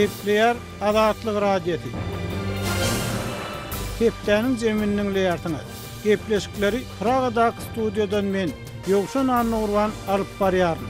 Gepleýär Azatlyk radiosu. Hepdeniň jeminiň leýartyny. Gepleşikleri Pragadaky studiodan men Ýogşan Annurwan alyp barýaryn.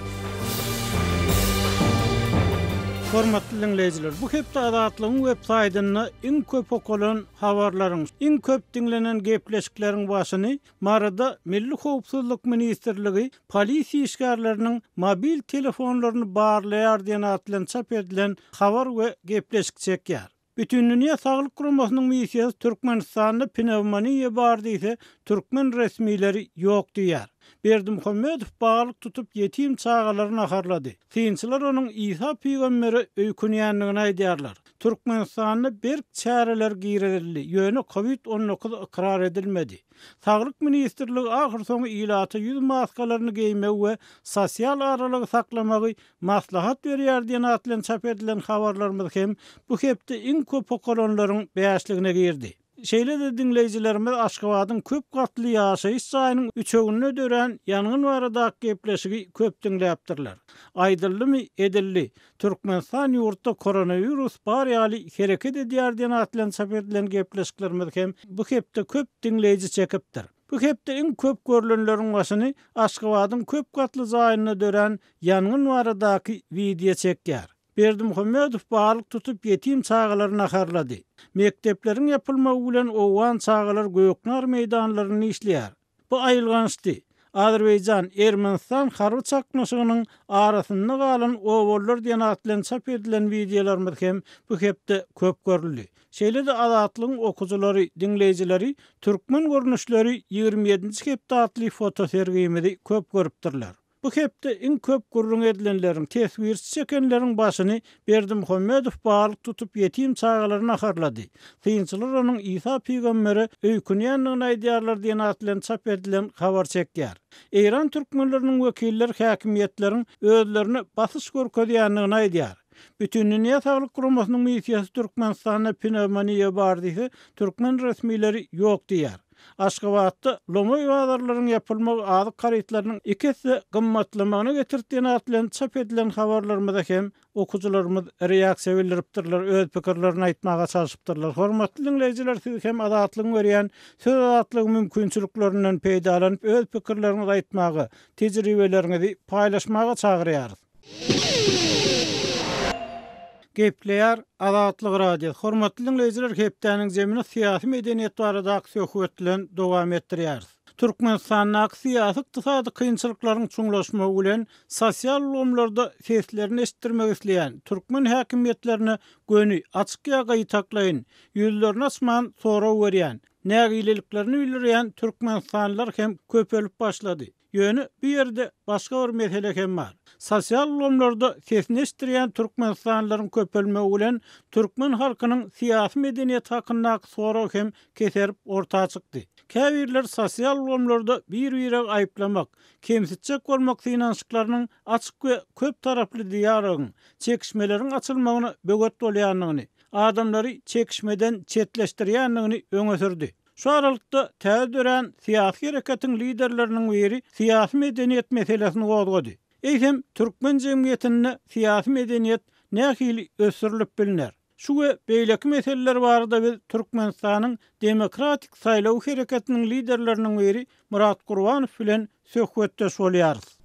Hormatly dinleýijiler, bu hepde Azatlygyň web saýtyny iň köp okulan habarlaryň, iň köp dinlenen gepleşikleriň başyny marada Milli Howpsuzlyk Ministrligi polisiýa işgärleriniň mobil telefonlaryny barlaýar diýen atlan çap edilen habar we gepleşik çekýär. Bütün Dünya Sağlık Guramasynyň missiýasy Türkmenistanda pnevmoniýa bar diýse, türkmen resmileri ýok diýär. Berdimuhammedow baglyk tutup ýetim çağalaryny aharlady. Synçylar onuň İsa peýgamberi öýkünýänligini aýdýarlar. Türkmenistanda bir çäreler giýrildi. Ýöne COVID-19 ikrar edilmedi. Sağlyk Ministrligi ahir soňy ilaty ýüz maskalaryny giýmek we sosial aralygy saklamagy maslahat berýär diýen atlan çap edilen habarlarymyz hem bu hepde iň köp okulanlaryň beýasligine girdi. Şeýle de dinleýijilerimiz Aşgabatyň köp gatly ýaşaýyş saýynyň üçegine dören ýanyň baradaky gepleşigi köp dinläpdirler. Aýdyldymy edildi. Türkmenistan ýurtda koronavirus barýaly hereket edýär diýen atlan çap edilen gepleşiklerimiz hem bu hepde köp dinleýiji çekipdir. Bu hepde iň köp görülenleriň başyny Aşgabatyň köp gatly saýynyna dören ýanyň baradaky video çekýär. Berdimuhammedow baglyk tutup ýetim çağalaryny aharlady. Mektepleriň ýapylmagy bilen owan çağalar göknar meýdanlaryny işleýär. Bu aýylgançdy. Azerbaýjan Ermenistan harby çaknaşygynyň arasynda galan owallar diýen atlan çap edilen videolarymyz hem bu hepde köp görüldi. Şeýle de Azatlygyň okujulary, dinleýijileri türkmen görnüşleri 27-nji hepde atly foto sergimidi köp görüpdirler. Bu hepde iň köp gurrun edilenleriň teswirçi çekenleriň başyny Berdimuhammedow baglyk tutup ýetim çağalaryny aharlady. Synçylar onuň İsa peýgamberi öýkünýänligini aýdýarlar diýen atlan çap edilen habar çekýär. Eýran türkmenleriniň wekilleri häkimiýetleriň özlerini basyş görkezýänligini aýdýar. Bütün Dünya Sağlyk Guramasynyň missiýasy Türkmenistanda pnevmoniýa bar diýse, türkmen resmileri ýok diýär. Aşgabatda lomoy wagdarlaryň ýapylmagy azyk garytlarynyň ikisi gymmatlamagyny getirdiýen atlan çap edilen habarlarymyzda hem okujularymyz reaksiýa bildiripdirler, öz pikirlerini aýtmaga çalışypdyrlar. Hormatly dinleýijiler, siz hem Azatlygyň berýän söz azatlygy mümkinçiliklerinden peýdalanyp öz pikirlerinizi aýtmagy, tejribelerinizi paýlaşmaga çagyrýarys. Gepleýär Azatlyk radiosu. Hormatly dinleýijiler, hepdeniň jemini syýasy medeniýet baradaky söhbetlen dowam etdirýäris. Türkmenistanyň syýasy ykdysady kynçylyklaryň çuňlaşmagy bilen sosial ulgamlarda seslerini eşitdirmek isleýän türkmen häkimiýetlerine göni açyk ýaga ýetaklaýyn, ýüzlerini açman soraw berýän, nägileliklerini bildirýän türkmenistanlylar hem köpelip başlady. Ýöne bir ýerde başga bir mesele hem bar. Sosial ulgamlarda sesini eşitdirýän türkmenistanlylaryň köpelmegi bilen türkmen halkynyň syýasy medeniýet hakyndaky soraw hem keserip ortaga çykdy. Käbirler sosial ulgamlarda bir-biri aýyplamak, kemsitjek bolmak synançyklarynyň açyk we köp taraply diýarygyň, çekişmeleriň açylmagyny böget bolýanlygyny, adamlary çekişmeden çetleşdirýänligini öňe sürdi. Şu aralykda täze syýasy hereketiň liderleriniň biri syýasy medeniýet meselesini gozgady. Eýsem türkmen jemgyýetinde syýasy medeniýet nähili ösürilip bilinär. Şu we beýleki meseleler barada biz Türkmenistanyň demokratik saýlaw hereketiniň liderleriniň biri Murat Gurbanow bilen söhbetdeş bolýarys.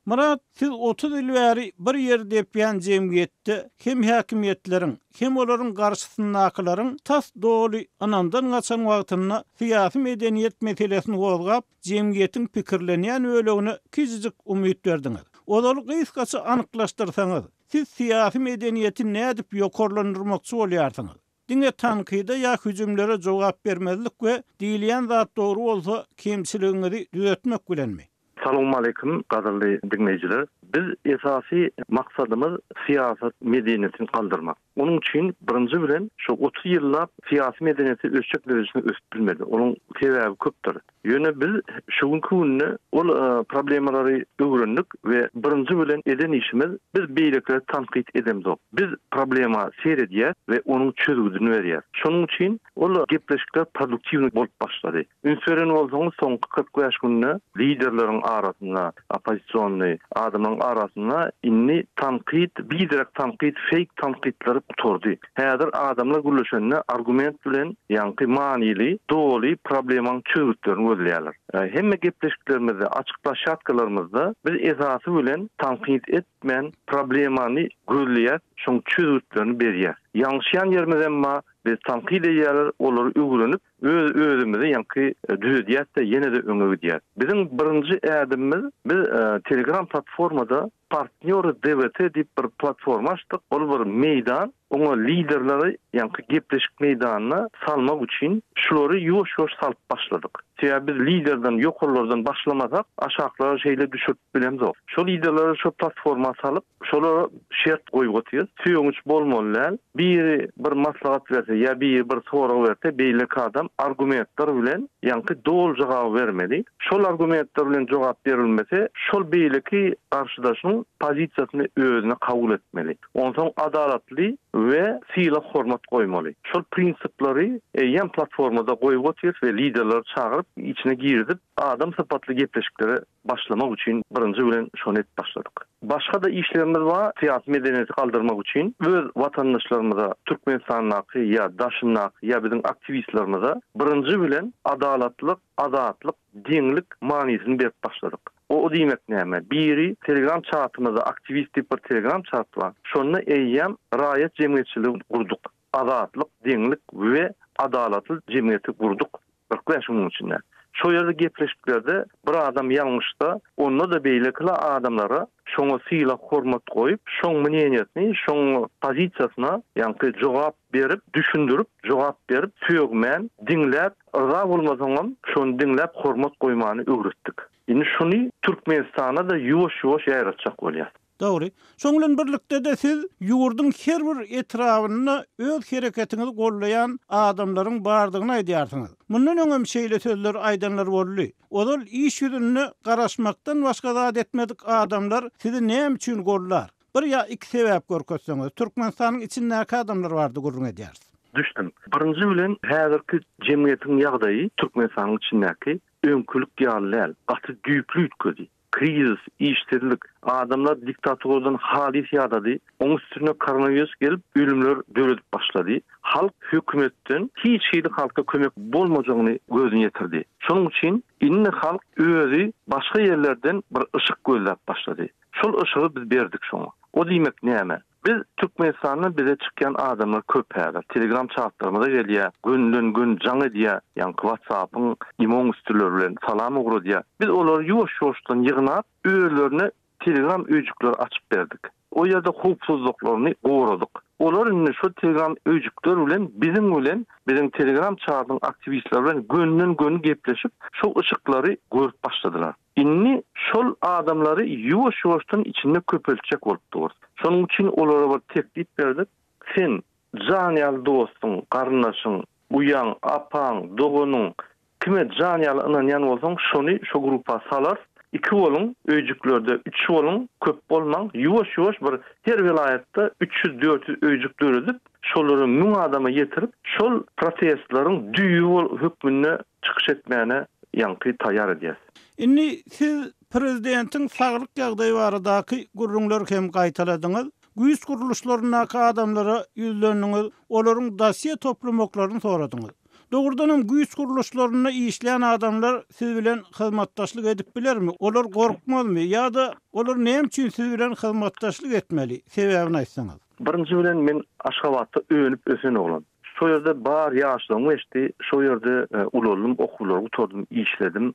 Murat, siz 30 ýyl bäri bir ýerde ýapan jemgyýetde hem häkimiýetleriň, hem olaryň garşysyndakalaryň tas doly anandan gaçan wagtyna syýasy medeniýet meselesini gozgap, jemgyýetiň pikirlenýän ölegine kizijik umyt berdiňiz. Olaryň gysgaça anyklaşdyrsaňyz, siz syýasy medeniýeti nädip ýokarlandyrmakçy bolýarsyňyz? Diňe tankyda ýa hüjümlere jogap bermezlik we diýilýän zat dogry bolsa kemçiligiňizi düzeltmek bilenmi? Assalamu alaikum gaderly dinleyijiler. Biz esasy maksadymyz siýasat medeniýetini galdyrmak. Onun için birinci bilen şu 30 yıllap siyasi medeniyeti ölçek derecesinde ösüp bilmedi. Onun sebebi köpdür. Yöne biz şugun gününe ol problemleri öğrendik ve birinci bilen eden işimiz biz beýlekleri tanqid edemdik. Biz problema seyrediýär ve onun çözümini berýär. Şonuň için ol gepleşikler produktiw bolup başlady. Ünsören bolsaňyz soňky 45 günde liderleriň arasynda, opozisiýonly adamlaryň arasynda inni tanqid, biderek tanqid, fake tanqidler oturdy. Häzir adamlar gülüşende argument bilen ýanky manily, dogry problemaň çözüklerini gözleýärler. Hemme gepleşiklerimizde, açyklaşatkalarymyzda biz esasy bilen tanqid etmen problemany gözleýär, şoň çözüklerini berýär. Ýanşyan ýerimiz emma biz tanqid edýärler, olary öwrenip özümüzi ýanky düzedýärse ýene de öňe gidýär. Bizim birinji ädimimiz biz Telegram platformada Partner DVT diýip bir platforma açdyk. Ol bir meýdan, oňa liderleri ýanky gepleşik meýdanyna salmak üçin şolary ýoş-ýoş salyp başladyk. Sebäbi biz liderden, ýokurlardan başlamasak, aşaklara şeýle düşüp bilemez. Şol liderleri şu platforma salyp, şolara şert goýup otyrýar. Süýüňiç bolmalylar, biri bir maslahat berse, ýa biri bir sorak berse, beýleki adam argumentler bilen ýanky dol jogap bermeli. Şol argumentler bilen jogap berilmese, şol beýleki garşydaşyň pozisiýasyny özüne kabul etmeli. Ondan adalatly ve sila hormat koymalı. Şol prinsipleri yan platformada koyup otyr ve liderler çağırıp içine girdip adam sapatlı gepleşikleri başlamak için birinci bilen şonu et başladık. Başka da işlerimiz var. Siyasi medeniyeti kaldırmak için öz vatandaşlarımıza Türkmenistan'ın ya daşınnak ya bizim aktivistlerimize birinci bilen adalatlık, dinlik manisini berip başladık. O diýmek näme? Biri Telegram chatymyzda aktivist bir Telegram chat var. Şonu eýýäm raýat jemgyýetçiligi gurduk. Adatlyk, deňlik we adalatly jemgyýeti gurduk. Bir köşüň içinde. Şo ýerde gepleşiklerde bir adam ýalňyşda, onda da beýlekli adamlara şoňa syla hormat goýup, şoň meniýetini, şoň pozisiýasyna ýanky jogap berip, düşündirip, jogap berip, söýgmen, diňläp, ýa bolmasaňam şonu diňläp hormat goýmany öwretdik. Indi şunu Türkmenistana da ýoş-ýoş ýaratjak bolýar. Dogry. Şoňlan birlikde de siz ýurduň her bir etrawyna öz hereketinizi gollayan adamlaryň bardygyny aýdýarsyňyz. Mundan öňem şeýle sözler aýdanlar boldy. Olar iş ýüzüne garaşmakdan başga zat etmedik adamlar sizi näme üçin gollar? Bir ýa iki sebäp görkezseňiz, Türkmenistanyň içindäki adamlar bardy gurrun edýärsiz. Düşdüm. Birinji bilen häzirki jemgyýetiň ýagdaýy Türkmenistanyň içindäki öňkülük ýalylar, gaty düýplük ötküdi. Kriz, işsizlik, adamlar diktatordan halis ýadady, oň üstüne koronavirus gelip ölümler döredip başlady. Halk hökümetden hiç halka kömek bolmajagyny gözüne ýetirdi. Şonuň üçin inni halk özü başga ýerlerden bir ışık gözläp başlady. Şol ışığı biz berdik şoňa. O diýmek näme? Biz Türkmenistan'da bize çıkan adamlar köp häzir. Telegram chatlarymyza gelýär, gün jaň edýär, ýa-ni WhatsApp'yň imon üstüleri bilen salam ugurýar. Biz olary ýoş-ýoşdan ýygnap, öýlerine Telegram öýjükleri açyp berdik. O ýerde hukuksyzlyklaryny gowradyk. Olar indi şu Telegram öýjükler bilen bizim Telegram chatlaryň aktivistleri bilen gün gepleşip şu ışıkları görüp başladylar. Inni şol adamları ýoş-ýoşdan içinde köpeltjek bolupdyr. Şonuň üçin olara bir teklip berdik. Sen janýal dostuň, garnaşyň, uýan, apaň, dogunyň kime janýal ynanýan bolsaň, şonu şu grupa salar. 2 bolun, öýjüklerde 3 bolun, köp bolmaň, ýoş-ýoş bir her vilayatda 300-400 öýjük döredip, şolary 1000 adama ýetirip, şol protestlaryň düýü hökmüne çykyş etmäne ýanky taýýar edýär. Indi siz prezidentiň saglyk ýagdaýy baradaky gurrunlar hem gaýtaladyňyz. Güýç guruluşlarynaky adamlara ýüzleniňiz, olaryň dosiýe toplamaklaryny soradyňyz. Dogrudanam güýç guruluşlaryna işleýän adamlar siz bilen hyzmatdaşlyk edip bilermi? Olar gorkmazmy ýa-da olar näme üçin siz bilen hyzmatdaşlyk etmeli? Sebäbini aýtsaňyz. Birinji bilen men Aşgabatda öňüp ösen oglan. Şo ýerde bar ýaşlygym geçdi, şo ýerde ululum, okulary gutardym, işledim.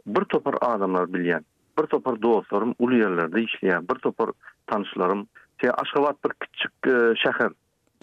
Bir topar adamlar bilýän, bir topar dostlarym uly ýerlerde işleýän, bir topar tanışlarym. Aşgabat bir kiçik şäher.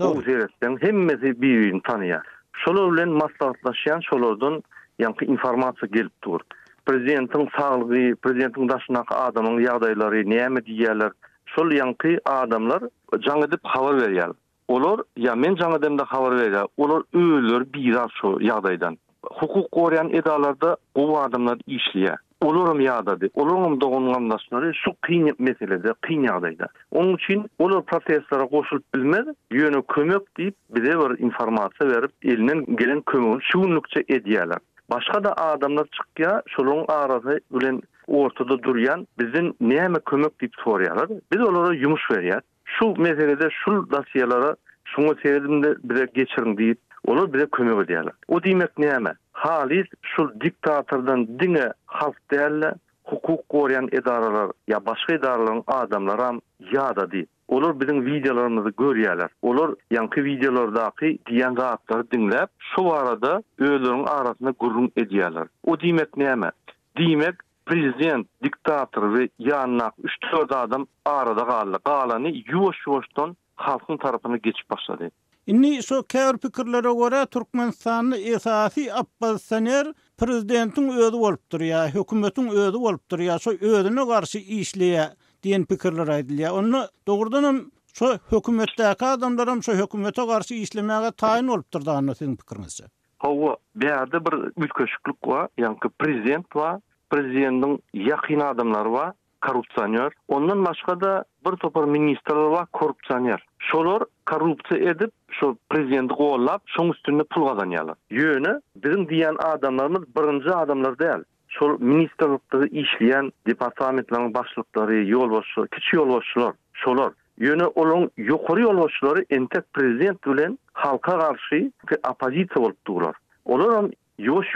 O zeretden hemmesi bir-birini tanıýar. Şolar bilen maslahatlaşýan, şolardan ýanky informasiýa gelip dur. Prezidentiň saglygy, prezidentiň daşynaky adamyň ýagdaýlary näme diýýärler? Şol ýanky adamlar jaň edip habar berýär. Olar ya men jaňa demde habar berýär. Olar öýler bir şu ýagdaýdan. Hukuk gorayan edalarda o adamlar işliyor. Olurum yağdadı. Olurum doğungandaşları şu kıyın meselede, kıyın ýagdaýda. Onun için olur protestlara koşulup bilmez, yönü kömök deyip bize bir informasiya verip elinden gelen kömöğünü şuunlukça ediyorlar. Başka da adamlar çıkıyor, şolun arası bilen ortada duruyan bizim neyme kömök deyip soruyorlar. Biz onlara yumuş veriyor. Şu meselede şu dosyalara şunu seyredimde bize geçirin deyip olur bize kömök ediyorlar. O demek neyme? Halis şu diktatordan dine halk değerli hukuk koruyan idaralar ya başka idaraların adamlara yada değil. Olur bizim videolarımızı görüyorlar. Olur yankı videolardaki diyen rahatları dinlep şu arada öğlerin arasında gurrun ediyorlar. O demek neyme? Demek prezident, diktator ve yanına 3-4 adam arada kaldı. Kalanı yuvaş-yuvaştan halkın tarafına geçip başladı. Inni so kär pikirlere göre Türkmenistanyň esasy oppositsioner prezidentin öýdi bolup durýar, hökümetin öýdi bolup durýar, so öýdüne garşy işleýär diýen pikirler aýdylýar. Onu dogrudanam so hökümetdäki adamlaram so hökümete garşy işlemäge taýin bolup durdygyny siziň pikirinizçe. Hawa bäde bir ütköşüklik wa, ýa-ni prezident wa, prezidentin ýakyn adamlary wa, korrupsioner. Ondan başga da bir topar ministrler wa korrupsioner. Şolar korrupsiýa edip şu prezidenti gollap, şoň üstünde pul gazanýarlar. Ýöne bizim diýen adamlarymyz birinji adamlar däl. Şol ministrlikde işleýän departamentlaryň başlyklary, ýolbaşçy, kiçik ýolbaşçylar, şolar. Ýöne olaň ýokary ýolbaşçylary entek prezident bilen halka garşy opozisiýa bolup durlar. Olar yoş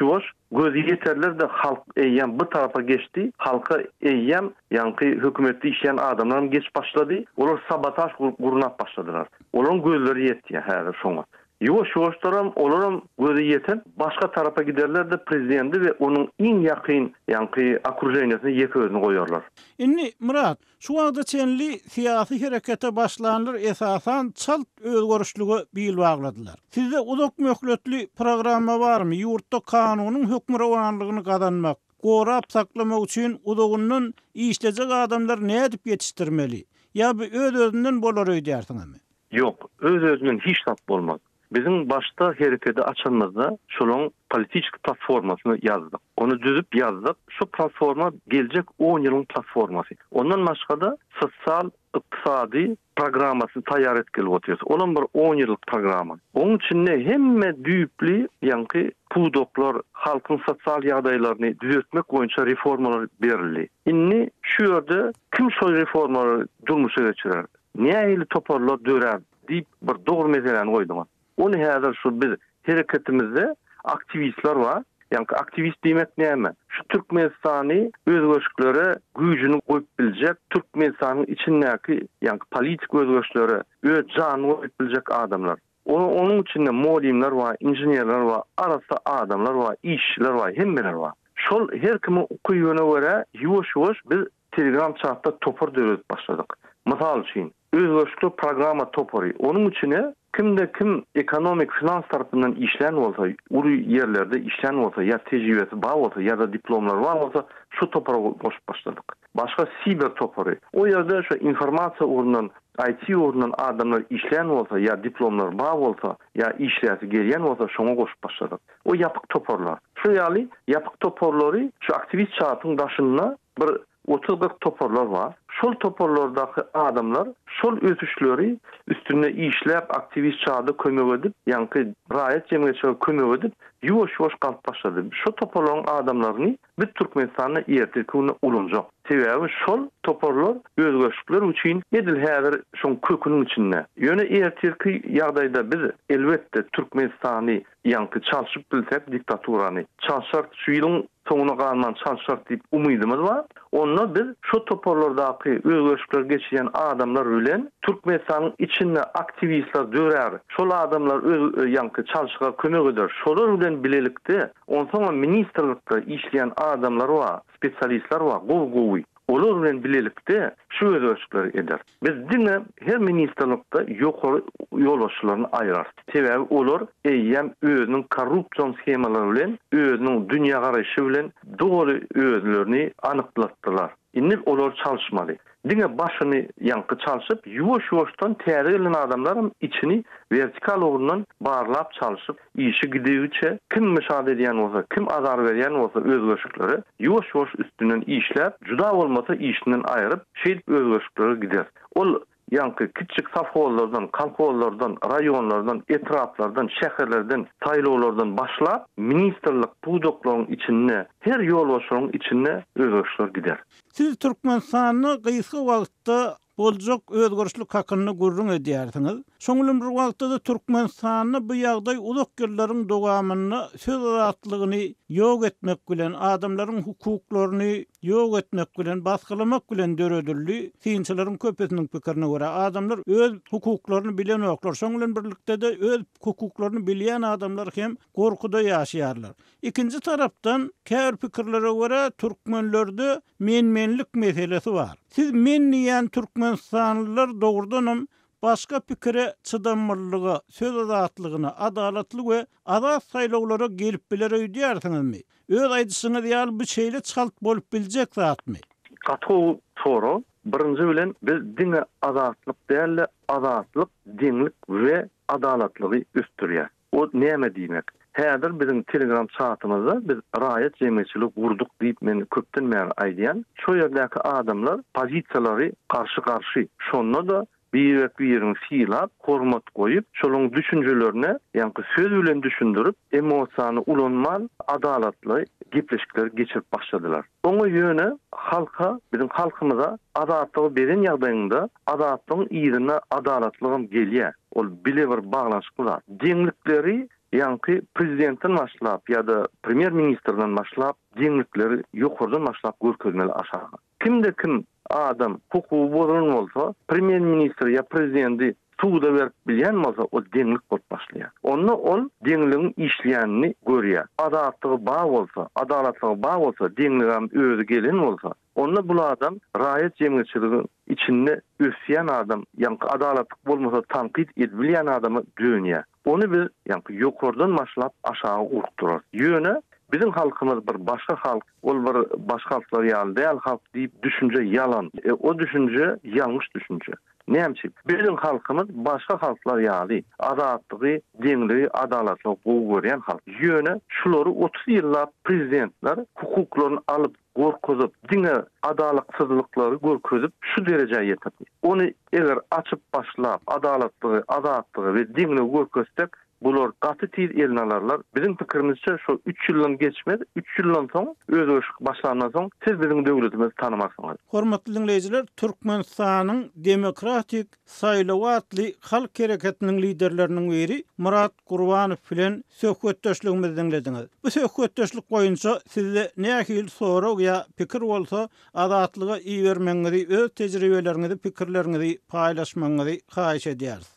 gözü yeterler de halk eyyem bu tarafa geçti. Halka eyyem yankı hükümette işleyen adamlar geç başladı. Onlar sabotaj kurunap başladılar. Onların gözleri yetti her şuna. Yoş-yoştaram olaram gözü yeten başka tarafa giderler de prezidenti ve onun en yakın yankı okrujeniyasına yeki özünü koyarlar. Inni Murat, şu wagtda çenli siyasi harekete başlanlar esasan çalt özgörüşlügi bil bagladylar. Sizde uzak möhletli programma barmy? Ýurtda kanunyň hökm rewanlygyny gazanmak, gorap saklamak üçin udagynyň işlejek adamlar ne edip yetiştirmeli? Ya bir öz-özünden bolar öýdärsiňmi? Yok, öz-özünden hiç tap bolmaz. Bizim başta hareketi açılmazda şolun politik platformasını yazdık. Onu düzüp yazdık. Şu platforma gelecek 10 yılın platforması. Ondan başka da sosyal, iqtisadi programmasını tayyar etkili otuyoruz. Onun bir 10 yıllık programı. Onun için ne hemme düyüpli yankı pudoklar halkın sosyal ýagdaýlaryny düzeltmek boýunça reformalar berildi. Inni şu ýerde kim şu reformaları durmuşa geçirer? Näýeli toparlar dörer diýip bir dogry meseleni goýdum. Onu häzir şu biz hareketimizde aktivistler var. Yani aktivist demek näme? Şu Türkmenistany özgörüşlere güýjüni goýup biljek, Türkmenistanyň içindäki yani politik özgörüşlere öz janyny goýup biljek adamlar. Onun içinde molimler var, injenýerler var, arasda adamlar var, işçiler var, hemmeler var. Şol her kimi okuýana göre ýuwaş-ýuwaş biz Telegram chatda topar döret başladyk. Mysal üçin özgörüşlü programa topary. Onun içine kimde kim ekonomik finans tarafından işlen olsa, uru yerlerde işlen olsa, ya tecrübesi bağ olsa, ya da diplomlar var olsa, şu topara koşup başladık. Başka siber toparı. O yerde şu informasiya uğrundan, IT uğrundan adamlar işlen olsa, ya diplomlar bağ olsa, ya işleyesi geriyen olsa, şuna koşup başladık. O yapık toparlar. Şu yani yapık toparları, şu aktivist çağatın daşında bir 30-40 toparlar var. Şol toparlardaki adamlar şol ötüşleri üstünde işlep aktivist çağda kömek edip, yankı raýat jemgyýetçiligi kömek edip, ýuwaş-ýuwaş galyp başlady. Şol toparlaryň adamlaryny bir Türkmenistanyna ertekine ulunjak. Sebäbi şol toparlar özgörüşler üçin edil häzir şoň köküniň içinde. Ýöne erteki ýagdaýda biz elbetde Türkmenistany yankı çalşyp bilsek diktaturany çalşak şu ýylyň soňuna galman çalşak diýip umydymyz var. Onda biz şu toparlardaky özgörüşler geçirýän adamlar bilen Türkmenistanyň içinde aktivistler dörer. Şol adamlar öz yankı çalşyga kömek eder. Şolar bilen bilelikde onsoň ministrlikde işleýän adamlar var, spesialistler var, gowy. Olar bilen bilelikde şu özgörüşler eder. Biz dine her ministrlikde ýokary ýolbaşçylaryny aýrar. Sebäbi olar eýýem özüniň korrupsiýon skemalary bilen, özüniň dünýä garaşy bilen dogry özlerini anyklatdylar. Inni olar çalışmaly. Diňe başyny ýanky çalışyp, ýuwaş-ýuwaşdan täze gelen adamlaryň içini vertikal orundan barlap çalışyp, işi gidiýüçe kim müşahede edýän bolsa, kim azar berýän bolsa özgeşikleri ýuwaş-ýuwaş üstünden işläp, juda bolmasa işinden aýryp, şeýdip özgeşikleri gider. Ol ýanky kiçik safhollardan, kalkollardan, raýonlardan, etraplardan, şäherlerden, taýlawlardan başlap, ministerlik budoklaryň içine, her ýolbaşynyň içine özgeşikler gider. Siz Türkmenistanyny gysga wagtda boljak özgörüşlük hakyny gurrun edýärsiňiz. Şoňulum bir wagtda da Türkmenistanyny bu ýagdaý ulak ýyllaryň dowamyny söz azatlygyny ýok etmek bilen, adamlaryň hukuklaryny ýok etmek bilen, baskalamak bilen döredildi. Synçylaryň köpesiniň pikirine görä adamlar öz hukuklaryny bilen oklar. Şoňulum birlikde de öz hukuklaryny bilýän adamlar hem gorkuda ýaşaýarlar. İkinji tarapdan käbir pikirlere görä türkmenlerde menmenlik meselesi var. Siz men diýen türkmenistanlylar dogrudanam başga pikire çydamlylygy, söz azatlygyna, adalatlyk we azat saýlawlara gelip biler öýdýärsiňizmi? Öz aýdyşyňyz ýaly bu şeýle çalt bolup biljek zatmy? Gato soru birinji bilen biz diňe azatlyk däl, azatlyk, diňlik we adalatlygy üstürýär. O näme diýmek? Häzir bizim Telegram çatymyzda biz raýat jemgyýetçilik gurduk diýip men köpden bäri aýdýan. Şo ýerdäki adamlar pozisiýalary karşı-karşı. Şonda da bir-biriň fiýlap, hormat goýup, şolaryň düşünjelerine, ýani söz bilen düşündirip, emosiýany ulanman, adalatly gepleşikler geçirip başladylar. Oňa ýöne halka, bizim halkymyza adatlygy beren ýagdaýynda adatlygyň ýerine adalatlygyň gelýär. Ol bile bir baglanşyk bar. Deňlikleri ýani prezidentten başlap ýa-da premier ministrden başlap deňlikleri ýokurdan başlap görkezmeli aşağı. Kimde kim adam hukuky bozulgan bolsa, premier ministr ya prezidenti suwda berip bilýän bolsa, o deňlik bolup başlaýar. Onda ol deňligiň işleýänini görýär. Adatlygy bar bolsa, adalatlygy bar bolsa, deňligem özü gelen bolsa, onda bu adam raýat jemgyýetçiligiň içinde ösýän adam, ýani adalatlyk bolmasa tanqid edilýän adamy dönýär. Onu biz ýani ýokurdan başlap aşağı urukdurar. Ýöne bizim halkymyz bir başga halk, ol bir başga halklar ýaly däl halk diýip düşünje ýalan. O düşünje ýalňyş düşünje. Näme? Bizim halkymyz başga halklar ýaly azatlygy, deňligi, adalatlygy görýän halk. Ýöne şulary 30 ýyllap prezidentler hukuklaryny alyp gorkuzyp, diňe adalatsızlyklary görkezip şu derejeye ýetip. Onu eger açyp başlap adalatlygy, azatlygy we deňligi görkezsek, bular gaty tiz elnalarlar. Bizim pikirimizçe şu 3 ýyldan geçmedi. 3 ýyldan soň özgeşik başlandan soň siz bizim döwletimizi tanımasyňyz. Hormatly dinleýijiler, Türkmenistanyň demokratik saýlawatly halk hereketiniň liderleriniň biri Murat Gurbanow bilen söhbetdeşligimizi dinlediňiz. Bu söhbetdeşlik boýunça sizde nähil sorag ýa pikir bolsa, adatlyga iý bermeňizi, öz tejribelerinizi, pikirlerinizi paýlaşmaňyzy haýyş edýäris.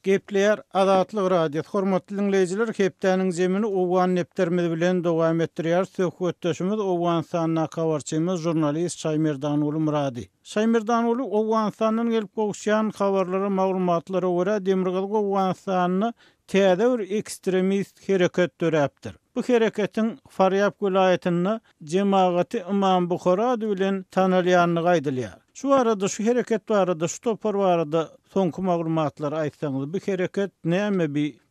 Gepler Adatlyk radio. Hormatly dinleyijiler, hepdäniň jemini owan nepterimiz bilen dowam etdirýär. Söhbetdeşimiz Owganistanyň habarçymyz jurnalist Şaýmerdan uly Murady. Şaýmerdan uly Owganistanyň gelip gowşan habarlara, maglumatlary görä Demirgal Owganistanyny täze bir ekstremist hereket döräpdir. Bu hereketiň Faryab vilayatyny Jemagaty Imam Bukhara bilen tanalýanyny gaýdylýar. Şu arada şu hereket barada, şu topar barada soňky maglumatlar aýtsaňyz, bu hereket näme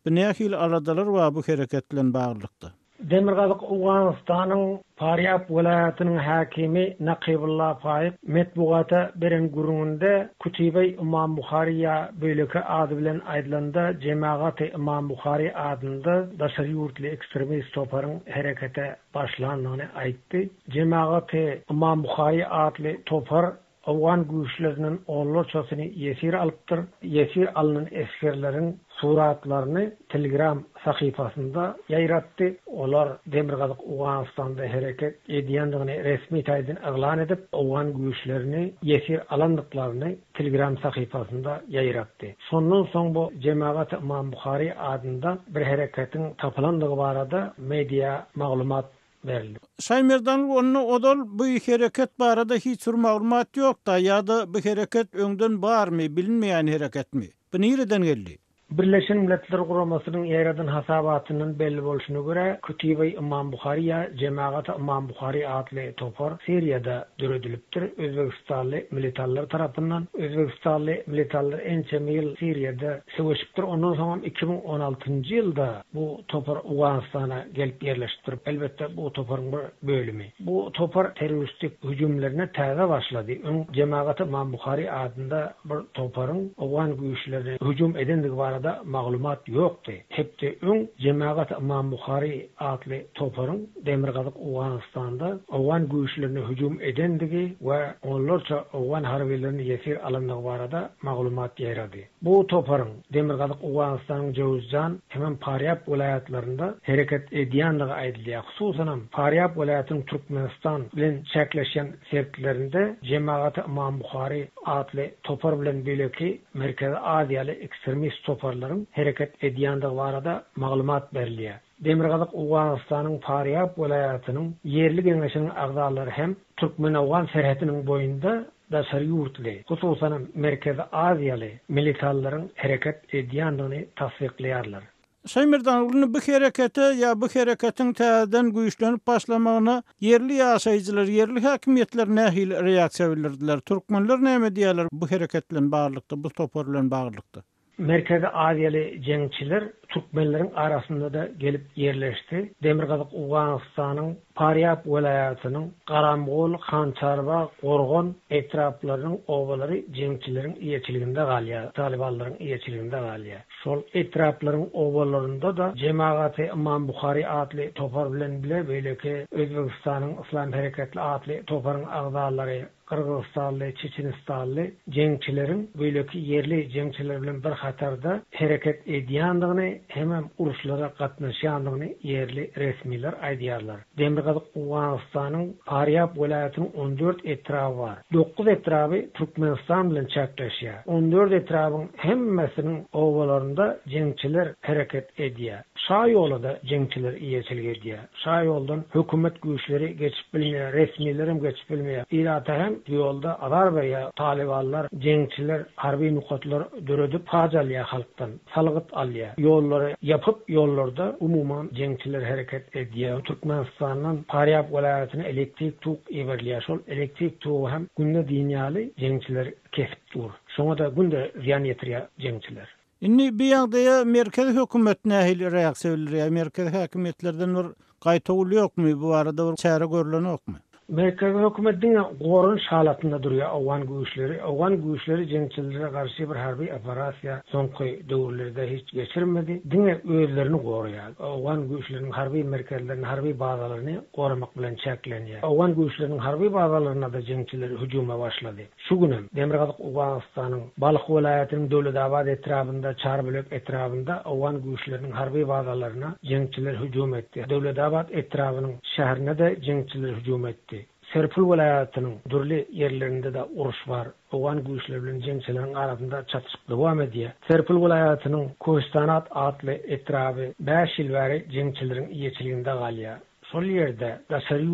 nähil aladalar var bu hereket bilen baglykda? Demirgazyk Owganistanyň Faryab welayatynyň hakimi Naqibullah Faýyk metbuata beren gurununda Kutibey Imam Bukhariya böleki ady bilen aýdylanda Jemagat Imam Bukhari adynda daşary ýurtly ekstremist toparyň herekete başlandygyny aýtdy. Jemagat Imam Bukhari adly topar Awgan güýçleriniň onlarçasyny ýesir alypdyr. Ýesir alynan eskerleriň suratlaryny Telegram sahypasynda ýaýratdy. Olar Demirgazyk Owganistanda hereket edýändigini resmi taýdan eglan edip, Awgan güýçlerini ýesir alandyklaryny Telegram sahypasynda ýaýratdy. Şondan soň bu Jemagat Imam Bukhari adynda bir hereketiň tapylandygy barada media maglumat verildi. Şaýmerdan onu odal bu hereket barada hiç maglumat ýok da ýa-da bu hereket öňden barmy, bilinmeýän hereketmi? Bu nereden geldi? Birleşen Milletler Guramasının ýeradan hasabatynyň belli bolşuna göre Kütübe İmam Buhariýa Cemaat İmam Buhari adly topar Siriýada döredilipdir. Özbegistanly militarlar tarapyndan Özbegistanly militarlar ençeme ýyl Siriýada sewişipdir. Ondan soň 2016-njy ýylda bu topar Awganistana gelip ýerleşipdir. Elbetde bu toparyň bir bölümi. Bu topar teröristik hüjümlerine täze başlady. Cemaat İmam Buhari adında bir toparyň Awgan güýçlerine hüjüm edendigi barada maglumat ýokdy. Hepde Cemaat İmam Buhari adly toparyň Demirgazyk Awganistanda Awgan güýçlerine hüjüm edendigi we onlarça Awgan harbilerini ýesir alandygy barada maglumat ýeradi. Bu toparyň Demirgazyk Awganistanyň Jowzjan hem Paryap vilayatlarında hereket edýänligi aýdylýar. Hususan Paryap vilayatynyň Türkmenistan bilen çäkleşen sertlerinde Cemaat İmam Buhari adly topar bilen bileki Merkezi Aziýaly ekstremist toparlaryň hereket edýändigi barada maglumat berilýär. Demirgazyk Awganistanyň Paryap vilayatynyň yerli geňeşiniň agdalary hem Türkmen-Awgan serhetiniň boýunda da şerýurtly, hususan Merkezi Aziýaly militarlaryň hereket edýändigini tasdikleýärler. Şaýmyrdan uluny bu herekete ýa bu hereketiň täzeden güýçlenip başlamagyna yerli ýaşaýjylar, yerli häkimetler nähili reaksiýa bildirdiler. Türkmenler näme diýerler bu hereket bilen baglanykda, bu topar bilen baglanykda? Merkezi Aziýaly jeňçiler Türkmenleriň arasynda da gelip ýerleşdi. Demirgazyk Awganistanyň Paryap vilayatynyň Garamgol, Hançarba, Gorgon etraplarynyň owalary jeňçileriň ýeçiliginde galýar, talibanlaryň ýeçiliginde galýar. Şol etraplaryň owalarynda da Cemaat-ı İmam Buhari adly topar bilen bile beýleki Özbegistanyň Islam Hereketli adly toparyň agdalary Kırgızstanlı, Çeçenistanlı jeňçileriň beýleki yerli jeňçiler bilen bir hatarda hereket edýändigini hem uruşlara gatnaşýandygyny yerli resmiler aýdýarlar. Demirgazyk Awganistanyň Paryap vilayatynyň 14 etrabı var. 9 etrabı Türkmenistan bilen çäkleşýär. 14 etrabyň hemmesiniň owalarynda jeňçiler hereket edýär. Şa ýolda jeňçiler ýeçilik edýär. Şa ýoldan hökümet güýçleri geçip bilmeýär, resmilerim geçip bilmeýär. Irata hem ýolda Azerbaýja talibanlar jeňçiler harby nukatlar döredip hajalýar halkdan, salgyt alýar. Ýollary ýapyp ýollarda umumyň jeňçiler hereket edýär. Türkmenistanyň Paryap vilayatyna elektrik tok iberlýär. Şol elektrik togy hem günde dünýäli jeňçiler kesip dur. Şoňa da günde ziyan ýetirýär jeňçiler. Inni bir ýagdaýa merkezi hökümet nähili reaksiýa bildirýär? Merkezi häkimetlerden bir gaýtawyl ýokmy? Bu arada bir çäre görülen ýokmy? Merkezi hökümetiň gorun şalatynda durýar Awgan güýçleri. Awgan güýçleri jeňçilere garşy bir harby operasiýa soňky döwürlerde hiç geçirmedi. Diňe özlerini gorýar. Awgan güýçleriniň harby merkezlerini, harby bazalaryny goramak bilen çäklenýär. Awgan güýçleriniň harby bazalaryna da jeňçiler hüjuma başlady. Şu günem Demirgazyk Awganistanyň Balyk vilayatynyň Döwledabad etrabynda, Çarbölek etrabynda Awgan güýçleriniň harby bazalaryna jeňçiler hüjum etdi. Döwledabad etrabynyň şäherine de jeňçiler hüjum etdi. Serpil vilayatynyň dürli ýerlerinde de uruş bar. Awgan güýçleri bilen jeňçileriň arasynda çatışyk dowam edýär. Serpil vilayatynyň Kostanat adly etraby 5 ýyl bäri jeňçileriň ýeçiliginde galýar. Şol ýerde daşary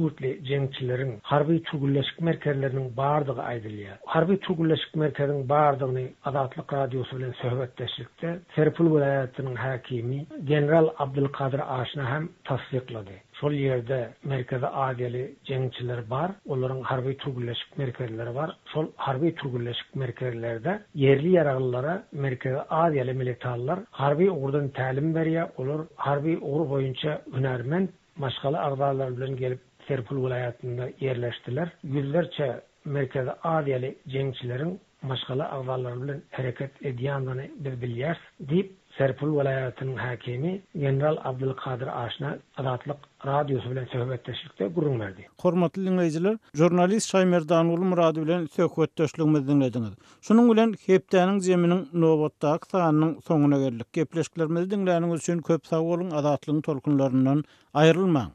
jeňçileriň harby türgülleşik merkezleriniň bardygy aýdylýar. Harby türgülleşik merkeziniň bardygyny Azatlyk radiosy bilen söhbetdeşlikde Serpil vilayatynyň häkimi general Abdulkadir Aşna hem tasdiklady. Şol ýerde Merkezi Aziýaly jeňçiler bar, olaryň harby türgülleşik merkezleri bar. Şol harby türgülleşik merkezlerde yerli ýaraglylara Merkezi Aziýaly militarlar harby ugurdan tälim berýär. Olar harby ugur boýunça hünärmend maşgaly agdalar bilen gelip Serpil vilayatynda ýerleşdiler. Yüzlerçe Merkezi Aziýaly jeňçileriň maşgaly agdalar bilen hereket edýändigini biz bilýärs diýip Serpil vilayatynyň häkimi general Abdulkadir Aşna Azatlyk radiosu bilen söhbetdeşlikde gurrun berdi. Hormatly dinleýijiler, jurnalist Şaýmyrdan uly Murady bilen söhbetdeşligimizi dinlediňiz. Şunuň bilen hepdäniň jeminiň nowatdaky sanynyň soňuna geldik. Gepleşiklerimizi dinläniňiz üçin köp sag bolun. Azatlygyň tolkunlaryndan aýrylmaň.